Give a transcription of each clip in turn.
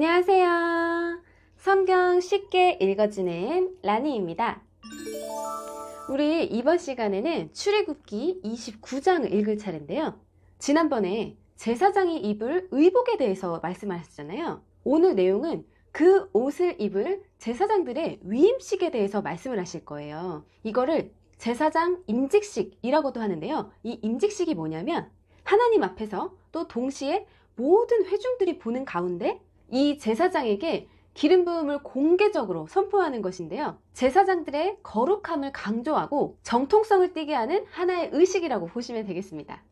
안녕하세요. 성경 쉽게 읽어주는 라니입니다. 우리 이번 시간에는 출애굽기 29장을 읽을 차례인데요. 지난번에 제사장이 입을 의복에 대해서 말씀하셨잖아요. 오늘 내용은 그 옷을 입을 제사장들의 위임식에 대해서 말씀을 하실 거예요. 이거를 제사장 임직식이라고도 하는데요. 이 임직식이 뭐냐면 하나님 앞에서 또 동시에 모든 회중들이 보는 가운데 이 제사장에게 기름 부음을 공개적으로 선포하는 것인데요. 제사장들의 거룩함을 강조하고 정통성을 띠게 하는 하나의 의식이라고 보시면 되겠습니다.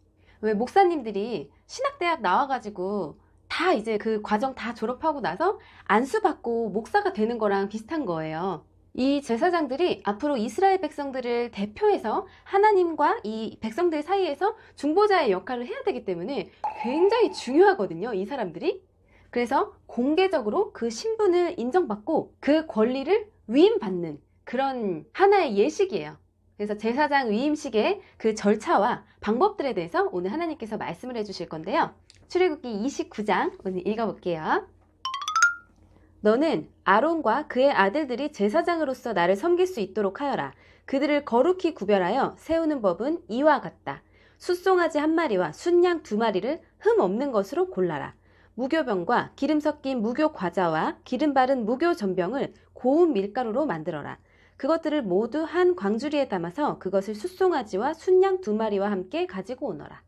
왜 목사님들이 신학대학 나와가지고 다 이제 그 과정 다 졸업하고 나서 안수받고 목사가 되는 거랑 비슷한 거예요. 이 제사장들이 앞으로 이스라엘 백성들을 대표해서 하나님과 이 백성들 사이에서 중보자의 역할을 해야 되기 때문에 굉장히 중요하거든요, 이 사람들이. 그래서 공개적으로 그 신분을 인정받고 그 권리를 위임받는 그런 하나의 예식이에요. 그래서 제사장 위임식의 그 절차와 방법들에 대해서 오늘 하나님께서 말씀을 해주실 건데요. 출애굽기 29장 오늘 읽어볼게요. 너는 아론과 그의 아들들이 제사장으로서 나를 섬길 수 있도록 하여라. 그들을 거룩히 구별하여 세우는 법은 이와 같다. 숫송아지 1마리와 순양 2마리를 흠 없는 것으로 골라라. 무교병과 기름 섞인 무교 과자와 기름 바른 무교 전병을 고운 밀가루로 만들어라. 그것들을 모두 한 광주리에 담아서 그것을 숫송아지와 순양 2마리와 함께 가지고 오너라.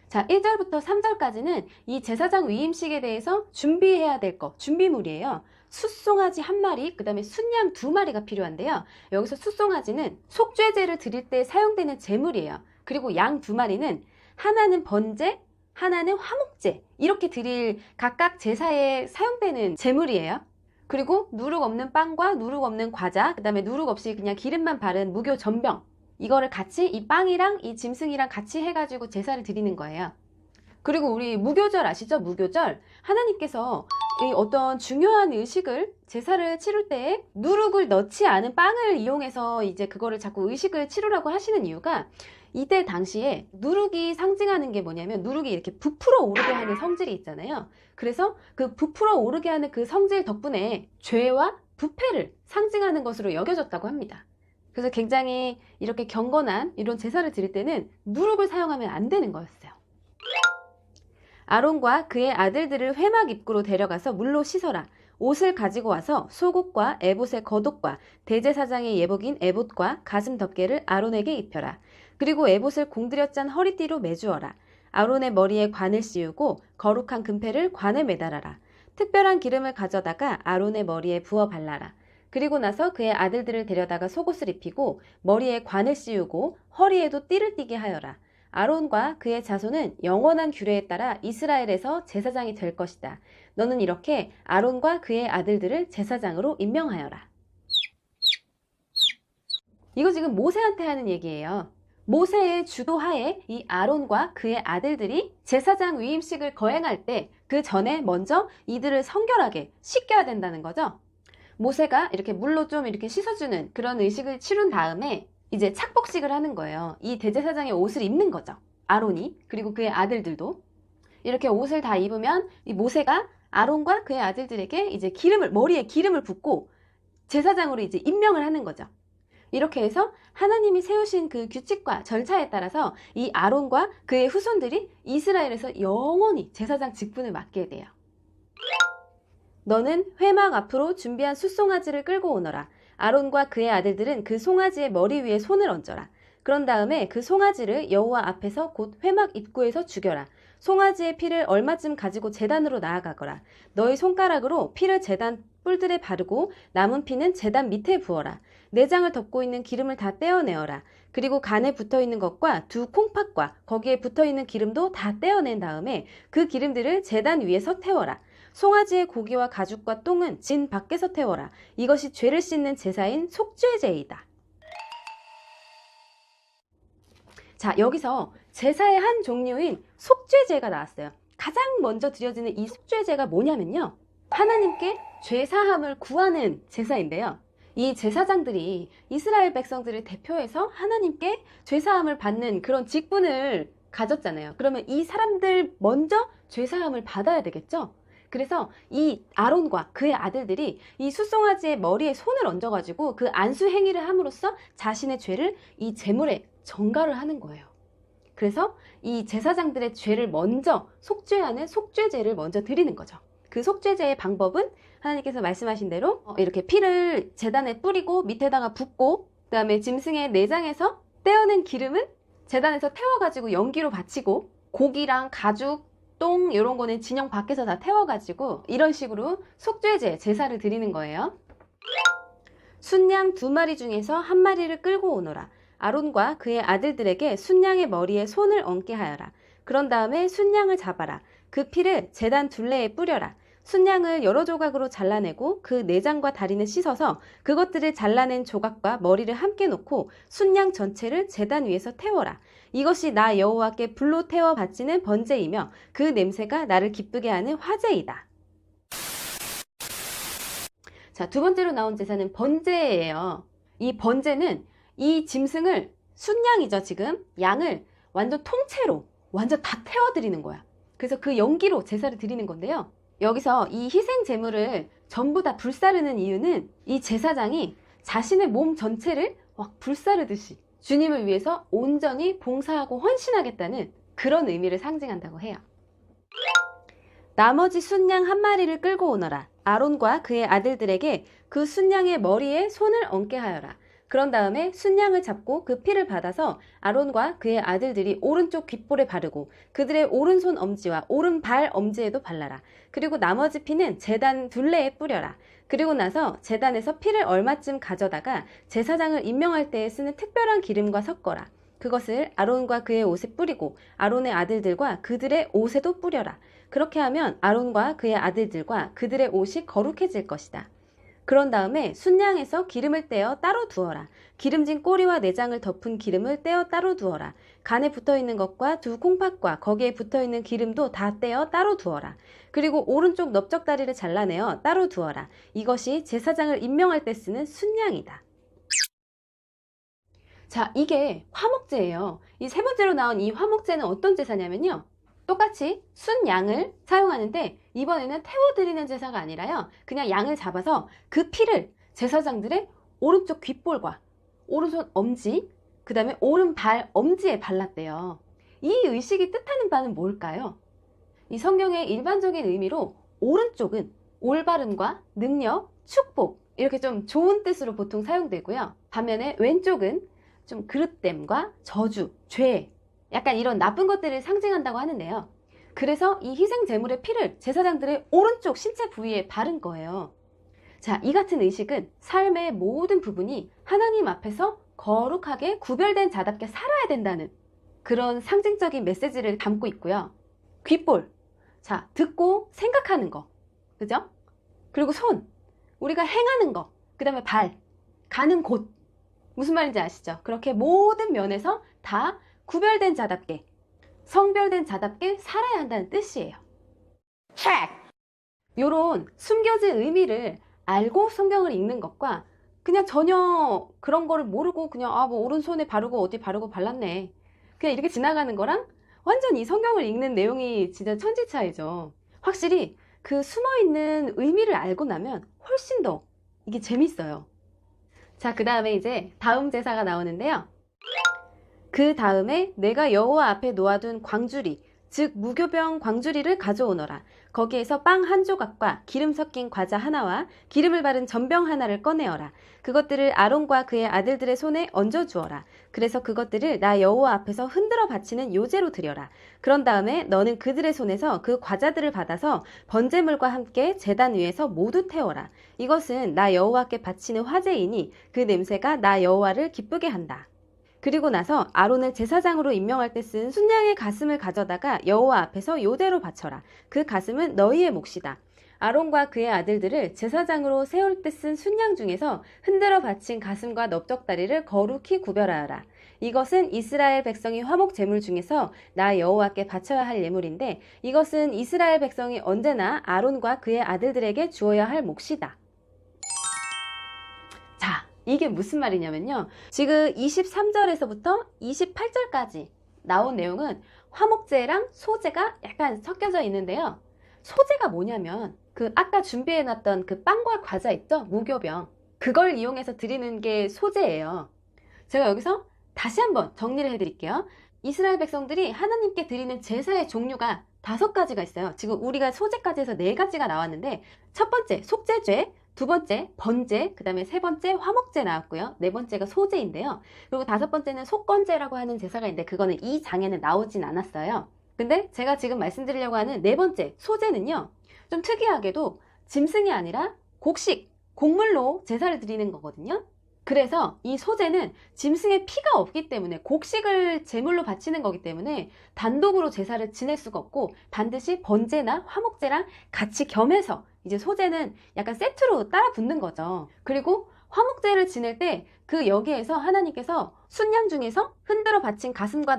자, 1절부터 3절까지는 이 제사장 위임식에 대해서 준비해야 될 거, 준비물이에요. 숫송아지 1마리, 그 다음에 순양 2마리가 필요한데요. 여기서 숫송아지는 속죄제를 드릴 때 사용되는 제물이에요. 그리고 양 2마리는 하나는 번제, 하나는 화목제, 이렇게 드릴 각각 제사에 사용되는 제물이에요. 그리고 누룩 없는 빵과 누룩 없는 과자, 그 다음에 누룩 없이 그냥 기름만 바른 무교 전병, 이거를 같이 이 빵이랑 이 짐승이랑 같이 해가지고 제사를 드리는 거예요. 그리고 우리 무교절 아시죠? 무교절. 하나님께서 이 어떤 중요한 의식을 제사를 치룰 때 누룩을 넣지 않은 빵을 이용해서 이제 그거를 자꾸 의식을 치르라고 하시는 이유가 이때 당시에 누룩이 상징하는 게 뭐냐면 누룩이 이렇게 부풀어 오르게 하는 성질이 있잖아요. 그래서 그 부풀어 오르게 하는 그 성질 덕분에 죄와 부패를 상징하는 것으로 여겨졌다고 합니다. 그래서 굉장히 이렇게 경건한 이런 제사를 드릴 때는 누룩을 사용하면 안 되는 거였어요. 아론과 그의 아들들을 회막 입구로 데려가서 물로 씻어라. 옷을 가지고 와서 속옷과 에봇의 겉옷과 대제사장의 예복인 에봇과 가슴 덮개를 아론에게 입혀라. 그리고 에봇을 공들여 짠 허리띠로 매주어라. 아론의 머리에 관을 씌우고 거룩한 금패를 관에 매달아라. 특별한 기름을 가져다가 아론의 머리에 부어 발라라. 그리고 나서 그의 아들들을 데려다가 속옷을 입히고 머리에 관을 씌우고 허리에도 띠를 띠게 하여라. 아론과 그의 자손은 영원한 규례에 따라 이스라엘에서 제사장이 될 것이다. 너는 이렇게 아론과 그의 아들들을 제사장으로 임명하여라. 이거 지금 모세한테 하는 얘기예요. 모세의 주도하에 이 아론과 그의 아들들이 제사장 위임식을 거행할 때 그 전에 먼저 이들을 성결하게 씻겨야 된다는 거죠. 모세가 이렇게 물로 좀 이렇게 씻어주는 그런 의식을 치룬 다음에 이제 착복식을 하는 거예요. 이 대제사장의 옷을 입는 거죠. 아론이, 그리고 그의 아들들도. 이렇게 옷을 다 입으면 이 모세가 아론과 그의 아들들에게 이제 머리에 기름을 붓고 제사장으로 이제 임명을 하는 거죠. 이렇게 해서 하나님이 세우신 그 규칙과 절차에 따라서 이 아론과 그의 후손들이 이스라엘에서 영원히 제사장 직분을 맡게 돼요. 너는 회막 앞으로 준비한 숫송아지를 끌고 오너라. 아론과 그의 아들들은 그 송아지의 머리 위에 손을 얹어라. 그런 다음에 그 송아지를 여호와 앞에서 곧 회막 입구에서 죽여라. 송아지의 피를 얼마쯤 가지고 제단으로 나아가거라. 너희 손가락으로 피를 제단 뿔들에 바르고 남은 피는 제단 밑에 부어라. 내장을 덮고 있는 기름을 다 떼어내어라. 그리고 간에 붙어있는 것과 두 콩팥과 거기에 붙어있는 기름도 다 떼어낸 다음에 그 기름들을 제단 위에서 태워라. 송아지의 고기와 가죽과 똥은 진 밖에서 태워라. 이것이 죄를 씻는 제사인 속죄제이다. 자, 여기서 제사의 한 종류인 속죄제가 나왔어요. 가장 먼저 드려지는 이 속죄제가 뭐냐면요. 하나님께 죄사함을 구하는 제사인데요. 이 제사장들이 이스라엘 백성들을 대표해서 하나님께 죄사함을 받는 그런 직분을 가졌잖아요. 그러면 이 사람들 먼저 죄사함을 받아야 되겠죠? 그래서 이 아론과 그의 아들들이 이 숫송아지의 머리에 손을 얹어가지고 그 안수 행위를 함으로써 자신의 죄를 이 제물에 전가를 하는 거예요. 그래서 이 제사장들의 죄를 먼저 속죄하는 속죄제를 먼저 드리는 거죠. 그 속죄제의 방법은 하나님께서 말씀하신 대로 이렇게 피를 제단에 뿌리고 밑에다가 붓고 그 다음에 짐승의 내장에서 떼어낸 기름은 제단에서 태워가지고 연기로 바치고 고기랑 가죽, 똥 이런 거는 진영 밖에서 다 태워가지고 이런 식으로 속죄제 제사를 드리는 거예요. 순양 2마리 중에서 1마리를 끌고 오너라. 아론과 그의 아들들에게 순양의 머리에 손을 얹게 하여라. 그런 다음에 순양을 잡아라. 그 피를 제단 둘레에 뿌려라. 순양을 여러 조각으로 잘라내고 그 내장과 다리는 씻어서 그것들을 잘라낸 조각과 머리를 함께 놓고 순양 전체를 제단 위에서 태워라. 이것이 나 여호와께 불로 태워 바치는 번제이며 그 냄새가 나를 기쁘게 하는 화제이다. 자, 두 번째로 나온 제사는 번제예요. 이 번제는 이 짐승을 순양이죠. 지금 양을 완전 통째로 완전 다 태워드리는 거야. 그래서 그 연기로 제사를 드리는 건데요. 여기서 이 희생 제물을 전부 다 불사르는 이유는 이 제사장이 자신의 몸 전체를 막 불사르듯이 주님을 위해서 온전히 봉사하고 헌신하겠다는 그런 의미를 상징한다고 해요. 나머지 순양 1마리를 끌고 오너라. 아론과 그의 아들들에게 그 순양의 머리에 손을 얹게 하여라. 그런 다음에 순양을 잡고 그 피를 받아서 아론과 그의 아들들이 오른쪽 귓볼에 바르고 그들의 오른손 엄지와 오른발 엄지에도 발라라. 그리고 나머지 피는 제단 둘레에 뿌려라. 그리고 나서 제단에서 피를 얼마쯤 가져다가 제사장을 임명할 때에 쓰는 특별한 기름과 섞어라. 그것을 아론과 그의 옷에 뿌리고 아론의 아들들과 그들의 옷에도 뿌려라. 그렇게 하면 아론과 그의 아들들과 그들의 옷이 거룩해질 것이다. 그런 다음에 순양에서 기름을 떼어 따로 두어라. 기름진 꼬리와 내장을 덮은 기름을 떼어 따로 두어라. 간에 붙어있는 것과 두 콩팥과 거기에 붙어있는 기름도 다 떼어 따로 두어라. 그리고 오른쪽 넓적다리를 잘라내어 따로 두어라. 이것이 제사장을 임명할 때 쓰는 순양이다. 자, 이게 화목제예요. 이 세 번째로 나온 이 화목제는 어떤 제사냐면요. 똑같이 순양을 사용하는데 이번에는 태워드리는 제사가 아니라요. 그냥 양을 잡아서 그 피를 제사장들의 오른쪽 귓볼과 오른손 엄지, 그 다음에 오른발 엄지에 발랐대요. 이 의식이 뜻하는 바는 뭘까요? 이 성경의 일반적인 의미로 오른쪽은 올바름과 능력, 축복 이렇게 좀 좋은 뜻으로 보통 사용되고요. 반면에 왼쪽은 좀 그릇됨과 저주, 죄 약간 이런 나쁜 것들을 상징한다고 하는데요. 그래서 이 희생 제물의 피를 제사장들의 오른쪽 신체 부위에 바른 거예요. 자, 이 같은 의식은 삶의 모든 부분이 하나님 앞에서 거룩하게 구별된 자답게 살아야 된다는 그런 상징적인 메시지를 담고 있고요. 귓볼, 자, 듣고 생각하는 거, 그죠? 그리고 손, 우리가 행하는 거, 그 다음에 발, 가는 곳. 무슨 말인지 아시죠? 그렇게 모든 면에서 다 구별된 자답게, 성별된 자답게 살아야 한다는 뜻이에요. 요런 숨겨진 의미를 알고 성경을 읽는 것과 그냥 전혀 그런 거를 모르고 그냥 뭐 오른손에 바르고 어디 바르고 발랐네 그냥 이렇게 지나가는 거랑 완전 이 성경을 읽는 내용이 진짜 천지 차이죠. 확실히 그 숨어있는 의미를 알고 나면 훨씬 더 이게 재밌어요. 자, 그 다음에 이제 다음 제사가 나오는데요. 그 다음에 내가 여호와 앞에 놓아둔 광주리, 즉 무교병 광주리를 가져오너라. 거기에서 빵 한 조각과 기름 섞인 과자 하나와 기름을 바른 전병 하나를 꺼내어라. 그것들을 아론과 그의 아들들의 손에 얹어 주어라. 그래서 그것들을 나 여호와 앞에서 흔들어 바치는 요제로 드려라. 그런 다음에 너는 그들의 손에서 그 과자들을 받아서 번제물과 함께 제단 위에서 모두 태워라. 이것은 나 여호와께 바치는 화제이니 그 냄새가 나 여호와를 기쁘게 한다. 그리고 나서 아론을 제사장으로 임명할 때 쓴 순양의 가슴을 가져다가 여호와 앞에서 요대로 바쳐라. 그 가슴은 너희의 몫이다. 아론과 그의 아들들을 제사장으로 세울 때 쓴 순양 중에서 흔들어 바친 가슴과 넓적다리를 거룩히 구별하여라. 이것은 이스라엘 백성이 화목 제물 중에서 나 여호와께 바쳐야 할 예물인데 이것은 이스라엘 백성이 언제나 아론과 그의 아들들에게 주어야 할 몫이다. 자, 이게 무슨 말이냐면요. 지금 23절에서부터 28절까지 나온 내용은 화목제랑 소제가 약간 섞여져 있는데요. 소제가 뭐냐면 그 아까 준비해놨던 그 빵과 과자 있죠? 무교병. 그걸 이용해서 드리는 게 소제예요. 제가 여기서 다시 한번 정리를 해드릴게요. 이스라엘 백성들이 하나님께 드리는 제사의 종류가 5가지가 있어요. 지금 우리가 소제까지 해서 4가지가 나왔는데, 첫 번째 속죄죄, 두 번째 번제, 그 다음에 세 번째 화목제 나왔고요. 네 번째가 소제인데요. 그리고 5번째는 속건제라고 하는 제사가 있는데 그거는 이 장에는 나오진 않았어요. 근데 제가 지금 말씀드리려고 하는 네 번째 소제는요, 좀 특이하게도 짐승이 아니라 곡식, 곡물로 제사를 드리는 거거든요. 그래서 이 소제는 짐승의 피가 없기 때문에 곡식을 제물로 바치는 거기 때문에 단독으로 제사를 지낼 수가 없고, 반드시 번제나 화목제랑 같이 겸해서 이제 소제는 약간 세트로 따라 붙는 거죠. 그리고 화목제를 지낼 때 그 여기에서 하나님께서 순양 중에서 흔들어 바친 가슴과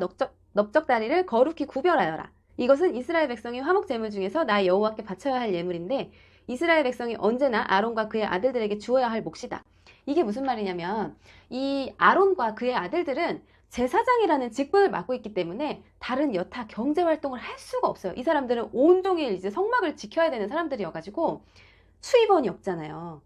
넓적다리를 거룩히 구별하여라. 이것은 이스라엘 백성이 화목제물 중에서 나 여호와께 바쳐야 할 예물인데, 이스라엘 백성이 언제나 아론과 그의 아들들에게 주어야 할 몫이다. 이게 무슨 말이냐면, 이 아론과 그의 아들들은 제사장이라는 직분을 맡고 있기 때문에 다른 여타 경제 활동을 할 수가 없어요. 이 사람들은 온종일 이제 성막을 지켜야 되는 사람들이어가지고 수입원이 없잖아요.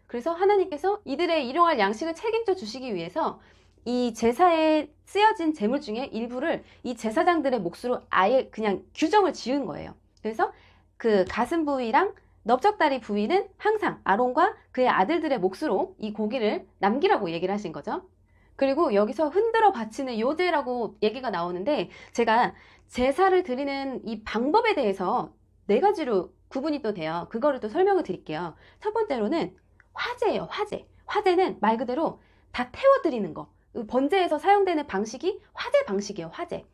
그래서 하나님께서 이들의 일용할 양식을 책임져 주시기 위해서 이 제사에 쓰여진 제물 중에 일부를 이 제사장들의 몫으로 아예 그냥 규정을 지은 거예요. 그래서 그 가슴 부위랑 넓적다리 부위는 항상 아론과 그의 아들들의 몫으로 이 고기를 남기라고 얘기를 하신 거죠. 그리고 여기서 흔들어 바치는 요제라고 얘기가 나오는데, 제가 제사를 드리는 이 방법에 대해서 4가지로 구분이 또 돼요. 그거를 또 설명을 드릴게요. 첫 번째로는 화제예요. 화제. 화제는 말 그대로 다 태워드리는 거. 번제에서 사용되는 방식이 화제 방식이에요. 화제.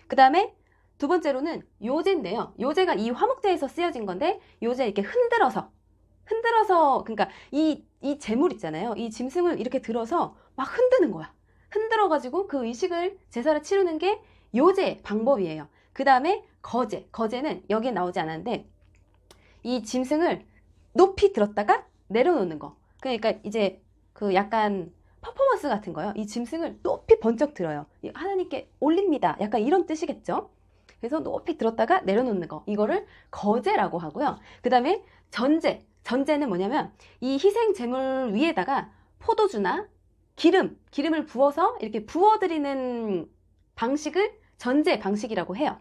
그 다음에 두 번째로는 요제인데요. 요제가 이 화목제에서 쓰여진 건데, 요제 이렇게 흔들어서 그러니까 이 제물 있잖아요. 이 짐승을 이렇게 들어서 막 흔드는 거야. 흔들어가지고 그 의식을, 제사를 치르는 게 요제 방법이에요. 그 다음에 거제. 거제는 여기에 나오지 않았는데, 이 짐승을 높이 들었다가 내려놓는 거. 그러니까 이제 그 약간 퍼포먼스 같은 거요. 이 짐승을 높이 번쩍 들어요. 하나님께 올립니다. 약간 이런 뜻이겠죠. 그래서 높이 들었다가 내려놓는 거. 이거를 거제라고 하고요. 그 다음에 전제. 전제는 뭐냐면 이 희생 제물 위에다가 포도주나 기름을 부어서 이렇게 부어드리는 방식을 전제 방식이라고 해요.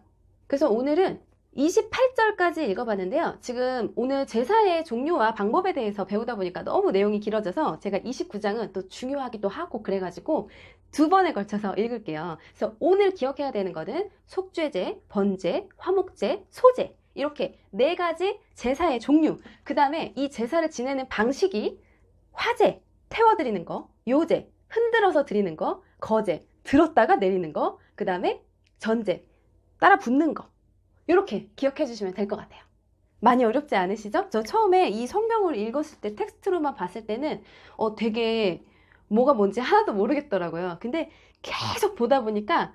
그래서 오늘은 28절까지 읽어봤는데요. 지금 오늘 제사의 종류와 방법에 대해서 배우다 보니까 너무 내용이 길어져서 제가 29장은 또 중요하기도 하고 그래가지고 2번에 걸쳐서 읽을게요. 그래서 오늘 기억해야 되는 거는 속죄제, 번제, 화목제, 소제, 이렇게 4가지 제사의 종류, 그 다음에 이 제사를 지내는 방식이 화제, 태워드리는 거, 요제, 흔들어서 드리는 거, 거제, 들었다가 내리는 거, 그 다음에 전제, 따라 붙는 거. 이렇게 기억해 주시면 될 것 같아요. 많이 어렵지 않으시죠? 저 처음에 이 성경을 읽었을 때, 텍스트로만 봤을 때는 되게 뭐가 뭔지 하나도 모르겠더라고요. 근데 계속 보다 보니까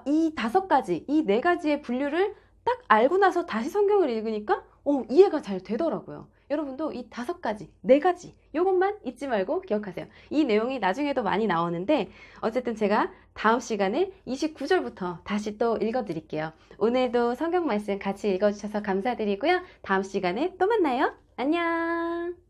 이 5가지, 이 4가지의 분류를 딱 알고 나서 다시 성경을 읽으니까 이해가 잘 되더라고요. 여러분도 이 5가지, 4가지 요것만 잊지 말고 기억하세요. 이 내용이 나중에도 많이 나오는데 어쨌든 제가 다음 시간에 29절부터 다시 또 읽어드릴게요. 오늘도 성경 말씀 같이 읽어주셔서 감사드리고요. 다음 시간에 또 만나요. 안녕.